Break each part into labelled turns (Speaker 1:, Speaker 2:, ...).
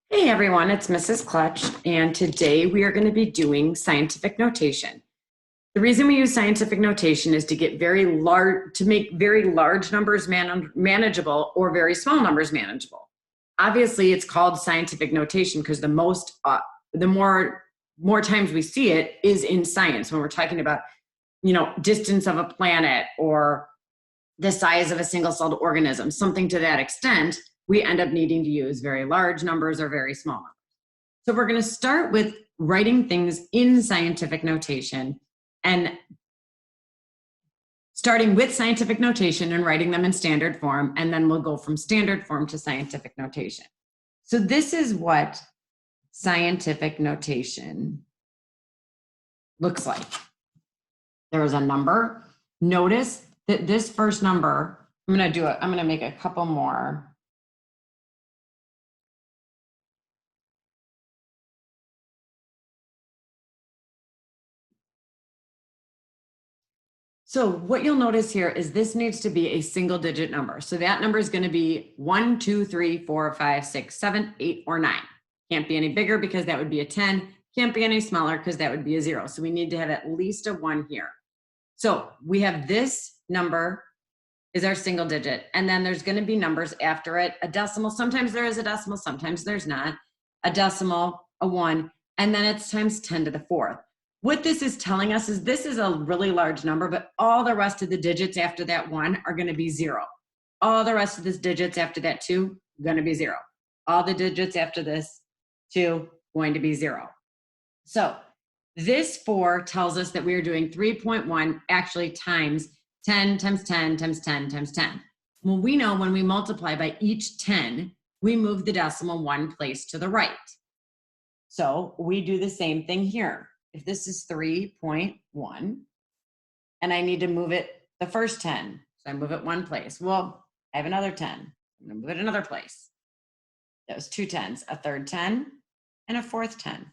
Speaker 1: Hey everyone, it's Mrs. Clutch, and today we are going to be doing scientific notation. The reason we use scientific notation is to get make very large numbers manageable or very small numbers manageable. Obviously, it's called scientific notation because the more times we see it is in science when we're talking about, distance of a planet or the size of a single-celled organism, something to that extent. We end up needing to use very large numbers or very small numbers. So we're going to start with writing things in scientific notation and starting with scientific notation and writing them in standard form, and then we'll go from standard form to scientific notation. So this is what scientific notation looks like. There is a number. Notice that this first number, I'm going to make a couple more. So what you'll notice here is this needs to be a single digit number. So that number is going to be 1, 2, 3, 4, 5, 6, 7, 8, or 9. Can't be any bigger because that would be a 10. Can't be any smaller because that would be a 0. So we need to have at least a 1 here. So we have this number is our single digit. And then there's going to be numbers after it. A decimal. Sometimes there is a decimal. Sometimes there's not. A decimal, a 1. And then it's times 10 to the 4th. What this is telling us is this is a really large number, but all the rest of the digits after that 1 are going to be 0. All the rest of the digits after that 2 are going to be 0. All the digits after this 2 going to be 0. So this 4 tells us that we are doing 3.1 actually times 10 times 10 times 10 times 10. Well, we know when we multiply by each 10, we move the decimal 1 place to the right. So we do the same thing here. If this is 3.1 and I need to move it the first 10, so I move it 1 place. Well, I have another 10. I'm going to move it another place. That was 2 10s, a third 10, and a fourth 10.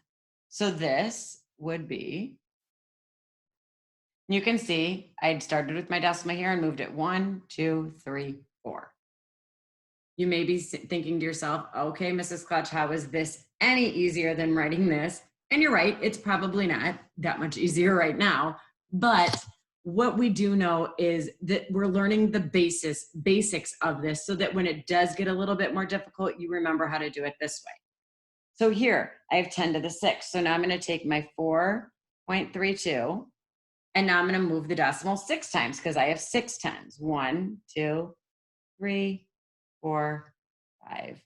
Speaker 1: So this would be, you can see I'd started with my decimal here and moved it 1, 2, 3, 4. You may be thinking to yourself, okay, Mrs. Clutch, how is this any easier than writing this? And you're right, it's probably not that much easier right now, but what we do know is that we're learning the basics of this so that when it does get a little bit more difficult, you remember how to do it this way. So here, I have 10 to the 6. So now I'm going to take my 4.32, and now I'm going to move the decimal 6 times because I have 6 10s. 1, 2, 3, 4, 5,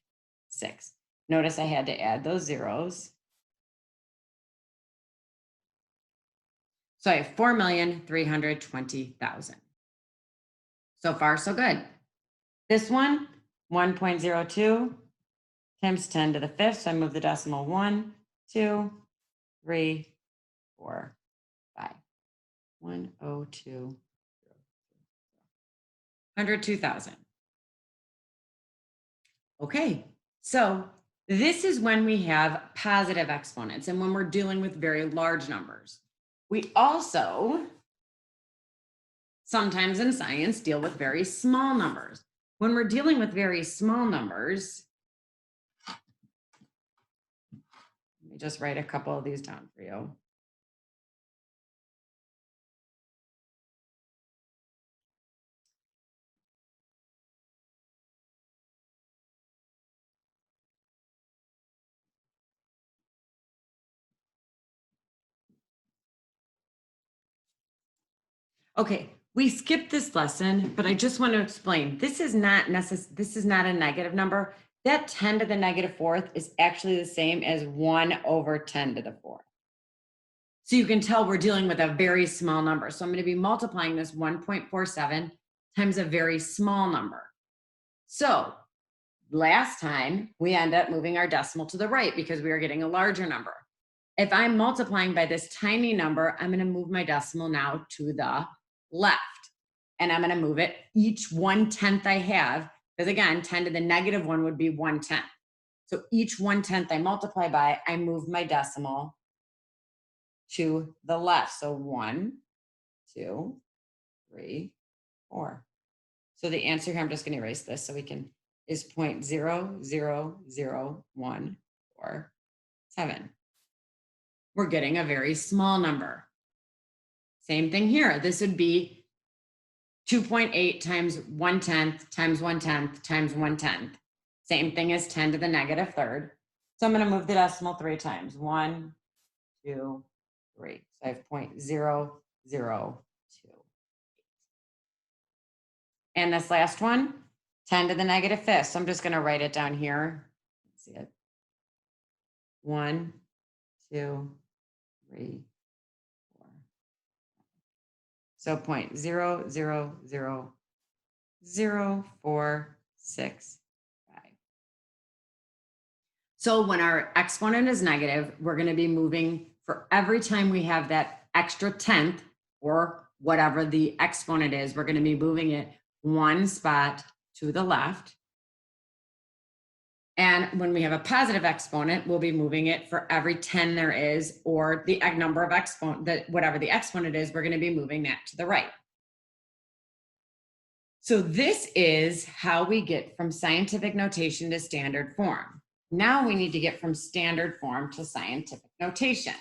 Speaker 1: 6. Notice I had to add those zeros. So I have 4,320,000. So far, so good. This one, 1.02 times 10 to the 5th. So I move the decimal 1, 2, 3, 4, 5. 102. 102,000. Okay, so this is when we have positive exponents and when we're dealing with very large numbers. We also, sometimes in science, deal with very small numbers. When we're dealing with very small numbers, let me just write a couple of these down for you. Okay, we skipped this lesson, but I just want to explain. This is not a negative number. That 10 to the negative 4th is actually the same as 1 over 10 to the 4th. So you can tell we're dealing with a very small number. So I'm going to be multiplying this 1.47 times a very small number. So last time we end up moving our decimal to the right because we are getting a larger number. If I'm multiplying by this tiny number, I'm going to move my decimal now to the left. And I'm going to move it each 1/10 I have, because again, 10 to the negative 1 would be 1/10. So each 1/10 I multiply by, I move my decimal to the left. So 1, 2, 3, 4. So the answer here, I'm just going to erase this so we can, is 0.0001 0.447. We're getting a very small number. Same thing here. This would be 2.8 times 1/10 times 1/10 times 1/10. Same thing as 10 to the negative third. So I'm going to move the decimal 3 times. 1, 2, 3. So I have 0.002. And this last one, 10 to the negative fifth. So I'm just going to write it down here. Let's see it. 1, 2, 3, 4. So 0.000046. So when our exponent is negative, we're going to be moving for every time we have that extra tenth or whatever the exponent is, we're going to be moving it one spot to the left. And when we have a positive exponent, we'll be moving it for every 10 there is, or the number of exponent, whatever the exponent is, we're going to be moving that to the right. So this is how we get from scientific notation to standard form. Now we need to get from standard form to scientific notation.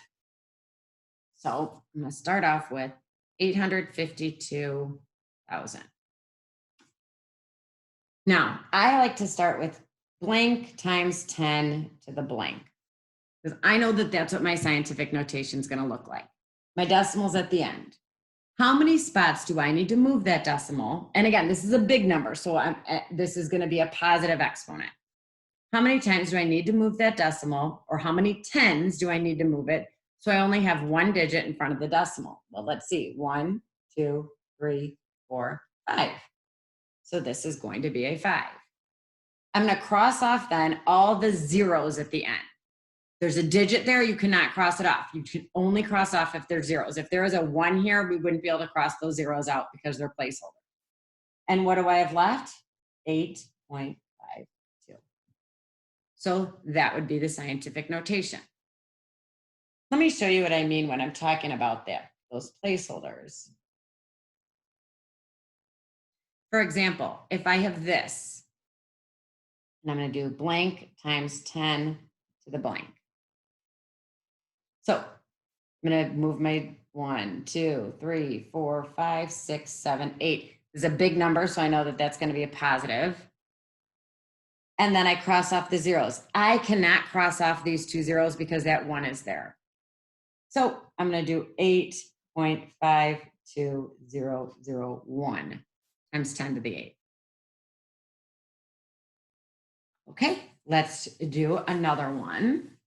Speaker 1: So I'm going to start off with 852,000. Now, I like to start with blank times 10 to the blank, because I know that that's what my scientific notation is going to look like. My decimal's at the end. How many spots do I need to move that decimal? And again, this is a big number, so this is going to be a positive exponent. How many times do I need to move that decimal, or how many tens do I need to move it? So I only have one digit in front of the decimal. Well, let's see, 1, 2, 3, 4, 5. So this is going to be a 5. I'm going to cross off then all the zeros at the end. There's a digit there, you cannot cross it off. You can only cross off if there's zeros. If there is a 1 here, we wouldn't be able to cross those zeros out because they're placeholders. And what do I have left? 8.52. So that would be the scientific notation. Let me show you what I mean when I'm talking about that, those placeholders. For example, if I have this, and I'm going to do blank times 10 to the blank. So I'm going to move my 1, 2, 3, 4, 5, 6, 7, 8. This is a big number, so I know that that's going to be a positive. And then I cross off the zeros. I cannot cross off these 2 zeros because that 1 is there. So I'm going to do 8.52001 times 10 to the 8. Okay, let's do another one.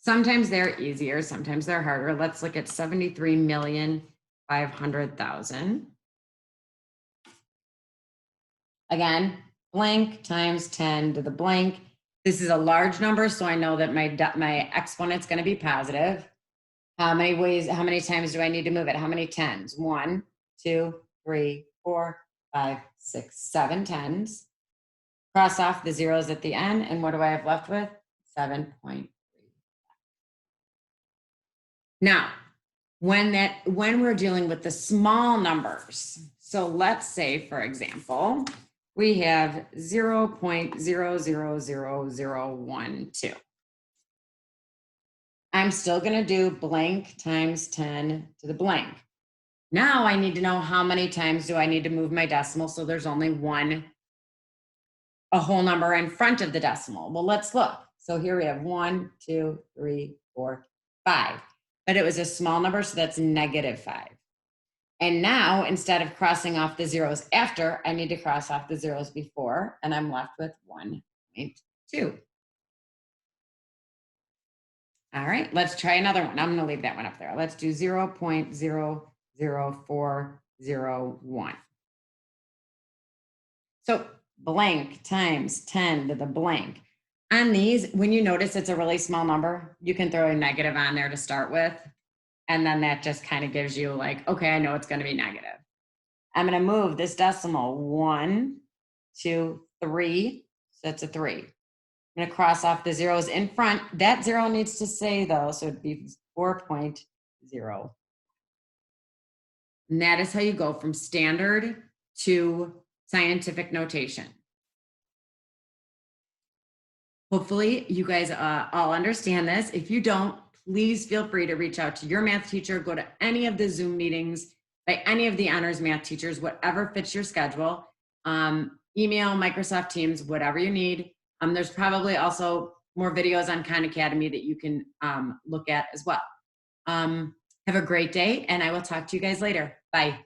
Speaker 1: Sometimes they're easier, sometimes they're harder. Let's look at 73,500,000. Again, blank times 10 to the blank. This is a large number, so I know that my exponent's going to be positive. How many times do I need to move it? How many tens? 1, 2, 3, 4, 5, 6, 7 tens. Cross off the zeros at the end, and what do I have left with? 7.3. Now, when we're dealing with the small numbers, so let's say, for example, we have 0.000012. I'm still going to do blank times 10 to the blank. Now I need to know how many times do I need to move my decimal so there's only a whole number in front of the decimal. Well, let's look. So here we have 1, 2, 3, 4, 5. But it was a small number, so that's -5. And now, instead of crossing off the zeros after, I need to cross off the zeros before, and I'm left with 1.2. All right, let's try another one. I'm going to leave that one up there. Let's do 0.00401. So blank times 10 to the blank. On these, when you notice it's a really small number, you can throw a negative on there to start with. And then that just kind of gives you like, okay, I know it's going to be negative. I'm going to move this decimal 1, 2, 3. So that's a 3. I'm going to cross off the zeros in front. That 0 needs to stay though, so it'd be 4.0. And that is how you go from standard to scientific notation. Hopefully you guys all understand this. If you don't, please feel free to reach out to your math teacher, go to any of the Zoom meetings by any of the honors math teachers, whatever fits your schedule. Email, Microsoft Teams, whatever you need. There's probably also more videos on Khan Academy that you can look at as well. Have a great day, and I will talk to you guys later. Bye.